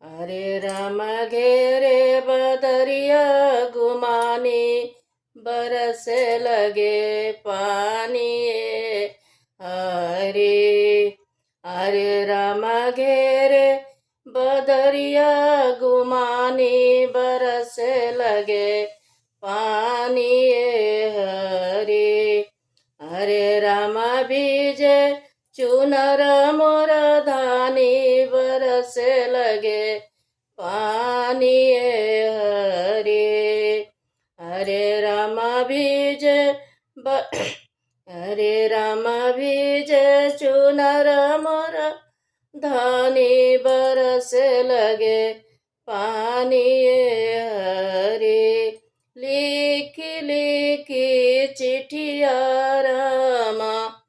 हरे राम घेरे बदरिया गुमानी, बरसे लगे पानी। हरे हरे राम घेरे बदरिया गुमानी, बरसे लगे पानी। हरे हरे राम बीजे चुनर मोर धानी, बरसे लगे पानी। हरे हरे राम बीजे हरे राम बीजे चुनर मोर धानी, बरसे लगे पानी। हरे लिखी लिखी चिठिया रामा